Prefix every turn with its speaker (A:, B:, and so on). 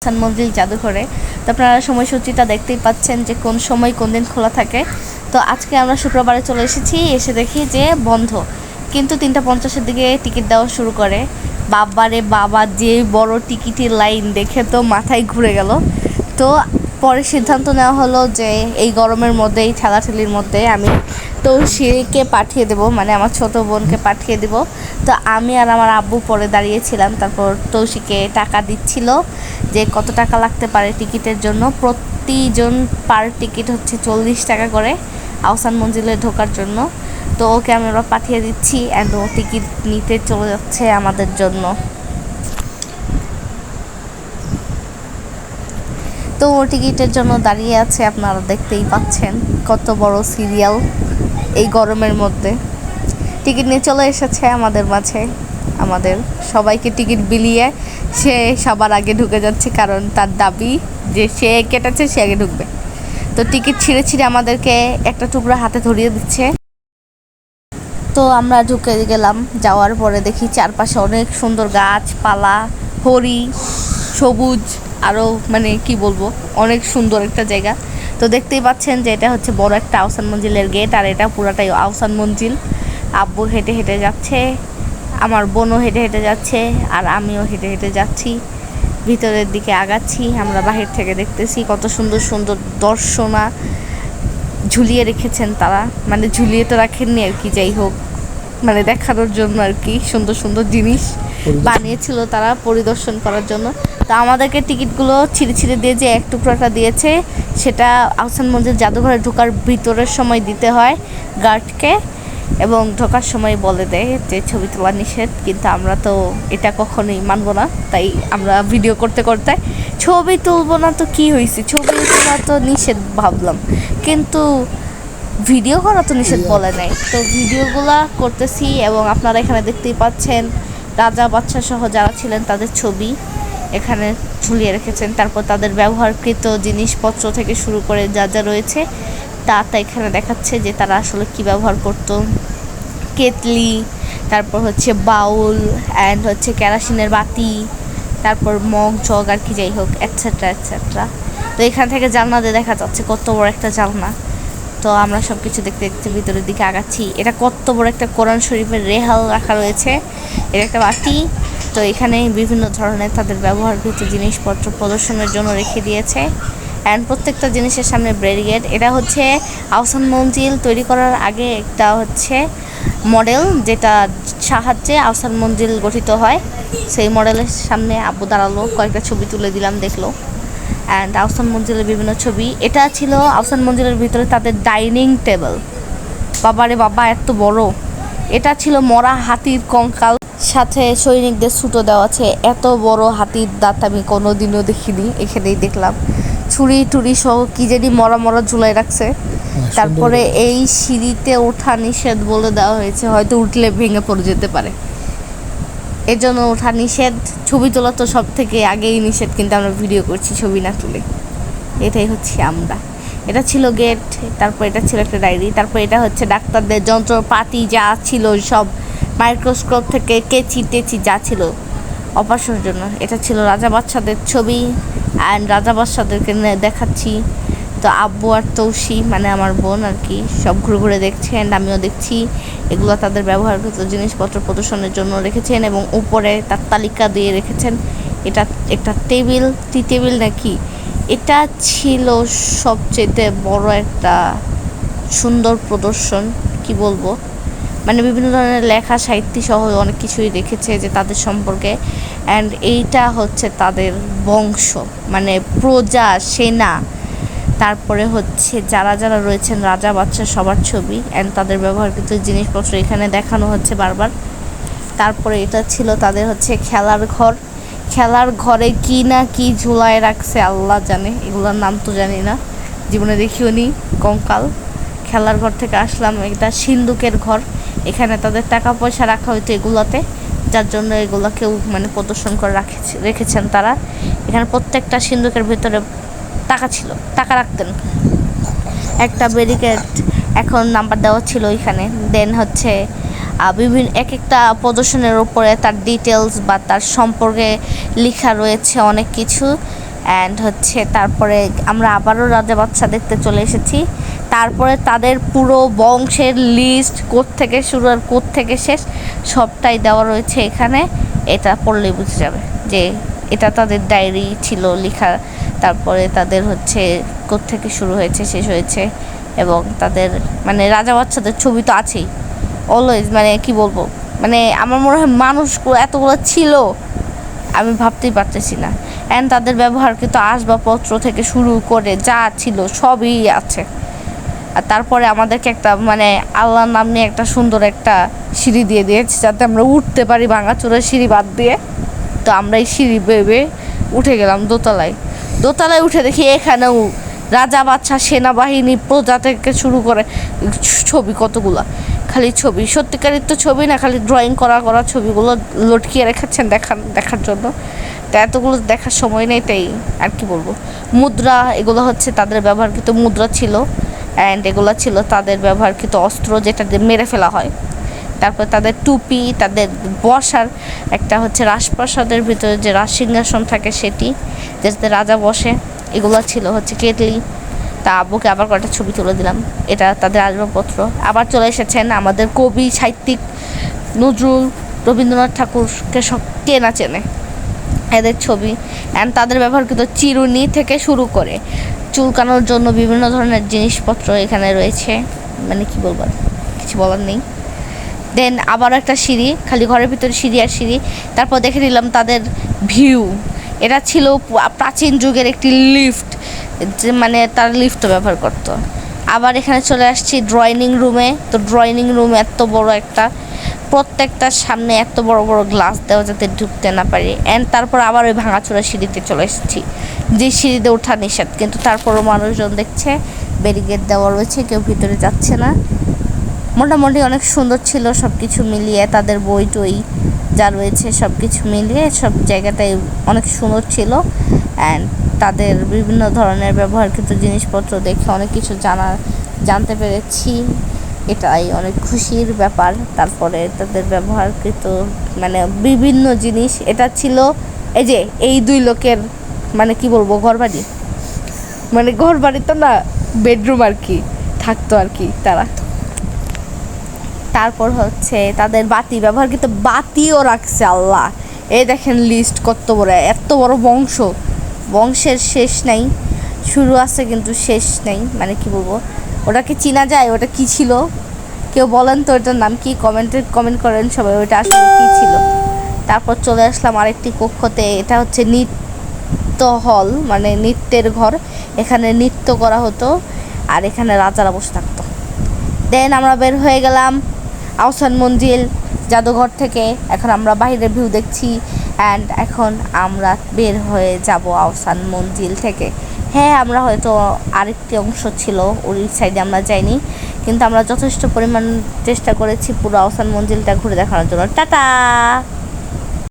A: আহসান মঞ্জিল জাদুঘরে। তো আপনারা সময়সূচিটা দেখতেই পাচ্ছেন যে কোন সময় কোন দিন খোলা থাকে। তো আজকে আমরা শুক্রবারে চলে এসেছি, এসে দেখি যে বন্ধ, কিন্তু 3:50-এর দিকে টিকিট দেওয়া শুরু করে। বাবারে বাবা, যে বড় টিকিটের লাইন দেখে তো মাথায় ঘুরে গেল। তো পরে সিদ্ধান্ত নেওয়া হলো যে এই গরমের মধ্যে, এই ঠেলাঠেলির মধ্যে আমি তৌসিকে পাঠিয়ে দেবো, মানে আমার ছোট বোনকে পাঠিয়ে দেব। তো আমি আর আমার আব্বু পরে দাঁড়িয়েছিলাম, তারপর তৌসিকে টাকা দিচ্ছিল যে কত টাকা লাগতে পারে টিকিটের জন্য। প্রতিজন পার টিকিট হচ্ছে 40 টাকা করে আহসান মঞ্জিলে ঢোকার জন্য। তো ওকে আমরা পাঠিয়ে দিচ্ছি অ্যান্ড ও টিকিট নিতে চলে যাচ্ছে আমাদের জন্য। তো ও টিকিটের জন্য দাঁড়িয়ে আছে, আপনারা দেখতেই পাচ্ছেন কত বড় সিরিয়াল এই গরমের মধ্যে। টিকিট নিয়ে চলে এসেছে আমাদের মাঝে, আমাদের সবাইকে টিকিট বিলিয়ে সে সবার আগে ঢুকে যাচ্ছে, কারণ তার দাবি যে সে কেটেছে, সে আগে ঢুকবে। তো টিকিট ছিঁড়ে ছিঁড়ে আমাদেরকে একটা টুকরা হাতে ধরিয়ে দিচ্ছে। তো আমরা ঢুকে গেলাম, যাওয়ার পরে দেখি চারপাশে অনেক সুন্দর গাছপালা, হরি, সবুজ, আরও মানে কি বলবো, অনেক সুন্দর একটা জায়গা। তো দেখতেই পাচ্ছেন যে এটা হচ্ছে বড় একটা আহসান মঞ্জিলের গেট, আর এটা পুরাটাই আহসান মঞ্জিল। আব্বু হেঁটে হেঁটে যাচ্ছে, আমার বোনও হেঁটে হেঁটে যাচ্ছে, আর আমিও হেঁটে হেঁটে যাচ্ছি, ভিতরের দিকে আগাচ্ছি। আমরা বাহির থেকে দেখতেছি কত সুন্দর সুন্দর দর্শনা ঝুলিয়ে রেখেছেন তারা, মানে ঝুলিয়ে তো রাখেননি আর কি, যাই হোক মানে দেখানোর জন্য আর কি, সুন্দর সুন্দর জিনিস বানিয়েছিল তারা পরিদর্শন করার জন্য। তো আমাদেরকে টিকিটগুলো ছিঁড়ে ছিঁড়ে দিয়ে যে এক টুকরাটা দিয়েছে, সেটা আহসান মঞ্জিল জাদুঘরে ঢোকার ভিতরের সময় দিতে হয় গার্ডকে, এবং ঢোকার সময় বলে দেয় যে ছবি তোলা নিষেধ। কিন্তু আমরা তো এটা কখনোই মানবো না, তাই আমরা ভিডিও করতে করতে ছবি তুলবো না তো কি হয়েছে, ছবি তোলা তো নিষেধ ভাবলাম, কিন্তু ভিডিও করা তো নিষেধ বলে নাই। তো ভিডিওগুলা করতেছি, এবং আপনারা এখানে দেখতেই পাচ্ছেন রাজা বাদশা সহ যারা ছিলেন তাদের ছবি এখানে ঝুলিয়ে রেখেছেন। তারপর তাদের ব্যবহারকৃত জিনিসপত্র থেকে শুরু করে যা যা রয়েছে তা এখানে দেখাচ্ছে যে তারা আসলে কি ব্যবহার করতো। কেতলি, তারপর হচ্ছে বাউল, অ্যান্ড হচ্ছে কেরাসিনের বাতি, তারপর মগ জগ আর কি, যাই হোক এটসেট্রা এটসেট্রা। তো এখান থেকে জানলা দিয়ে দেখা যাচ্ছে কত বড় একটা জানলা। তো আমরা সব কিছু দেখতে দেখতে ভিতরের দিকে আগাচ্ছি। এটা কত বড় একটা কোরআন শরীফের রেহাল রাখা রয়েছে, এটা একটা বাটি। তো এখানে বিভিন্ন ধরনের তাদের ব্যবহারকৃত জিনিসপত্র প্রদর্শনের জন্য রেখে দিয়েছে, অ্যান্ড প্রত্যেকটা জিনিসের সামনে ব্যারিকেড। এটা হচ্ছে আহসান মঞ্জিল তৈরি করার আগে একটা হচ্ছে মডেল, যেটা সাহায্যে আহসান মঞ্জিল গঠিত হয়। সেই মডেলের সামনে আব্বু দাঁড়ালো, কয়েকটা ছবি তুলে দিলাম, দেখলো। অ্যান্ড আহসান মঞ্জিলের বিভিন্ন ছবি। এটা ছিল আহসান মঞ্জিলের ভিতরে তাদের ডাইনিং টেবিল। বাবারে বাবা, এত বড়! এটা ছিল মরা হাতির কঙ্কাল, সাথে সৈনিকদের ছুটো দেওয়া আছে। এত বড় হাতির দাঁত আমি কোনোদিনও দেখিনি, এখানেই দেখলাম। ছুরি টুরি সহ কি জানি মরা মরা ঝুলাই রাখছে। তারপরে এই সিঁড়িতে ওঠা নিষেধ বলে দেওয়া হয়েছে, হয়তো উঠলে ভেঙে পড়ে যেতে পারে, এর জন্য ওঠা নিষেধ। ছবি তোলা তো সব থেকে আগেই নিষেধ, কিন্তু আমরা ভিডিও করছি ছবি না তুলে, এটাই হচ্ছে আমরা। এটা ছিল গেট, তারপর এটা ছিল একটা ডায়েরি, তারপর এটা হচ্ছে ডাক্তারদের যন্ত্রপাতি যা ছিল সব, মাইক্রোস্কোপ থেকে কেচি টেচি যা ছিল অপারেশনের জন্য। এটা ছিল রাজা বাদশাদের ছবি, অ্যান্ড রাজা বাদশাদেরকে দেখাচ্ছি। তো আব্বু আর তৌসি মানে আমার বোন আর কি, সব ঘুরে ঘুরে দেখছে, অ্যান্ড আমিও দেখছি। এগুলো তাদের ব্যবহারকৃত জিনিসপত্র প্রদর্শনের জন্য রেখেছেন, এবং উপরে তার তালিকা দিয়ে রেখেছেন। এটা একটা টেবিল, টি টেবিল নাকি, এটা ছিল সবচেয়ে বড় একটা সুন্দর প্রদর্শন, কি বলবো, মানে বিভিন্ন ধরনের লেখা সাহিত্য সহ অনেক কিছুই রেখেছে যে তাদের সম্পর্কে। অ্যান্ড এইটা হচ্ছে তাদের বংশ, মানে প্রজা, সেনা, তারপরে হচ্ছে যারা যারা রয়েছেন রাজা বাদশা সবার ছবি, অ্যান্ড তাদের ব্যবহারকৃত জিনিসপত্র এখানে দেখানো হচ্ছে বারবার। তারপরে এটা ছিল তাদের হচ্ছে খেলার ঘর। খেলার ঘরে কি না কি ঝুলায় রাখছে আল্লাহ জানে, এগুলোর নাম তো জানি না, জীবনে দেখিও নি। কঙ্কাল। খেলার ঘর থেকে আসলাম, এটা সিন্দুকের ঘর, এখানে তাদের টাকা পয়সা রাখা হইতো এগুলোতে, যার জন্য এগুলো কেউ মানে প্রদর্শন করে রেখেছেন তারা। এখানে প্রত্যেকটা সিন্দুকের ভিতরে টাকা ছিল, টাকা রাখতেন। একটা ব্যারিকেড এখন নাম্বার দেওয়া ছিল এখানে। দেন হচ্ছে বিভিন্ন এক একটা প্রদর্শনের উপরে তার ডিটেলস বা তার সম্পর্কে লেখা রয়েছে অনেক কিছু। অ্যান্ড হচ্ছে তারপরে আমরা আবারও রাজা বাদশা দেখতে চলে এসেছি। তারপরে তাদের পুরো বংশের লিস্ট থেকে শুরু আর থেকে শেষ সবটাই দেওয়া রয়েছে এখানে। এটা পড়লেই বুঝে যাবে যে এটা তাদের ডায়েরি ছিল লেখা। তারপরে তাদের হচ্ছে থেকে শুরু হয়েছে শেষ হয়েছে, এবং তাদের মানে রাজা বাচ্চাদের ছবি তো আছেই অলওয়েজ। মানে কি বলবো, মানে আমার মনে হয় মানুষ এতগুলো ছিল আমি ভাবতেই পারতেছি না। অ্যান্ড তাদের ব্যবহারকৃত আসবাবপত্র থেকে শুরু করে যা ছিল সবই আছে। আর তারপরে আমাদেরকে একটা মানে আল্লাহর নাম নিয়ে একটা সুন্দর একটা সিঁড়ি দিয়ে দিয়েছে যাতে আমরা উঠতে পারি ভাঙাচোরা সিঁড়ি বাদ দিয়ে। তো আমরা এই সিঁড়ি বেয়ে উঠে গেলাম দোতলায়। দোতলায় উঠে দেখি এখানেও রাজা বাদশা সেনাবাহিনী প্রজা থেকে শুরু করে ছবি কতগুলো, খালি ছবি, সত্যিকারের তো ছবি না, খালি ড্রয়িং করা ছবিগুলো লটকিয়ে রেখেছেন দেখার জন্য। তো এতগুলো দেখার সময় নেই, তাই আর কি বলবো। মুদ্রা, এগুলো হচ্ছে তাদের ব্যবহারকৃত মুদ্রা ছিল, অ্যান্ড এগুলো ছিল তাদের ব্যবহারকৃত অস্ত্র যেটা দিয়ে মেরে ফেলা হয়। তারপর তাদের টুপি, তাদের বসার একটা হচ্ছে রাজপ্রাসাদের ভিতরে যে রাজসিংহাসন থাকে সেটি, যেটাতে রাজা বসে, এগুলো ছিল হচ্ছে কেটলি। তা আব্বুকে আবার কয়েকটা ছবি তুলে দিলাম। এটা তাদের আসবাবপত্র। আবার চলে এসেছেন আমাদের কবি সাহিত্যিক নজরুল, রবীন্দ্রনাথ ঠাকুরকে সব কে না চেনে, এদের ছবি। অ্যান্ড তাদের ব্যবহারকৃত চিরুনি থেকে শুরু করে চুলকানোর জন্য বিভিন্ন ধরনের জিনিসপত্র এখানে রয়েছে। মানে কি বলবো, কিছু বলার নেই। দেন আবার একটা সিঁড়ি, খালি ঘরের ভিতরে সিঁড়ি আর সিঁড়ি। তারপর দেখে নিলাম তাদের ভিউ। এটা ছিল প্রাচীন যুগের একটি লিফট, যে মানে তার লিফটও ব্যবহার করতো। আবার এখানে চলে আসছি ড্রয়িং রুমে। তো ড্রয়িং রুম এত বড় একটা, প্রত্যেকটার সামনে এত বড় বড় গ্লাস দেওয়া যাতে ঢুকতে না পারি। অ্যান্ড তারপর আবার ওই ভাঙাচোরা সিঁড়িতে চলে এসেছি, যে সিঁড়িতে ওঠা নিষেধ, কিন্তু তারপরও মানুষজন দেখছে, ব্যারিকেড দেওয়া রয়েছে, কেউ ভিতরে যাচ্ছে না। মোটামুটি অনেক সুন্দর ছিল সব কিছু মিলিয়ে, তাদের বই টই যা রয়েছে সব কিছু মিলিয়ে সব জায়গাটাই অনেক সুন্দর ছিল। অ্যান্ড তাদের বিভিন্ন ধরনের ব্যবহারকৃত জিনিসপত্র দেখে অনেক কিছু জানতে পেরেছি, এটাই অনেক খুশির ব্যাপার। তারপরে তাদের ব্যবহারকৃত মানে বিভিন্ন জিনিস, এটা ছিল এই যে এই দুই লোকের মানে কি বলবো ঘরবাড়ি, মানে ঘরবাড়ি তো না, বেডরুম আর কি, থাকতো আর কি তারা। তারপর হচ্ছে তাদের বাতি, ব্যবহারকৃত বাতিও রাখছে আল্লাহ। এই দেখেন লিস্ট কত বড়, এত বড় বংশের শেষ নাই, শুরু আছে কিন্তু শেষ নেই। মানে কি বলবো, ওটাকে চিনা যায়, ওটা কি ছিল কেউ বলেন তো, ওটার নাম কি? কমেন্ট করেন সবাই, ওইটা আসলে কী ছিল। তারপর চলে আসলাম আরেকটি কক্ষতে, এটা হচ্ছে নৃত্য হল, মানে নৃত্যের ঘর। এখানে নৃত্য করা হতো আর এখানে রাজারা বসে থাকতো। দেন আমরা বের হয়ে গেলাম আহসান মঞ্জিল জাদুঘর থেকে। এখন আমরা বাইরের ভিউ দেখছি, অ্যান্ড এখন আমরা বের হয়ে যাব আহসান মঞ্জিল থেকে। হ্যাঁ, আমরা হয়তো আরেকটি অংশ ছিল ওই সাইডে আমরা যাইনি, কিন্তু আমরা যথেষ্ট পরিমাণ চেষ্টা করেছি পুরো আহসান মঞ্জিলটা ঘুরে দেখানোর জন্য। টাটা।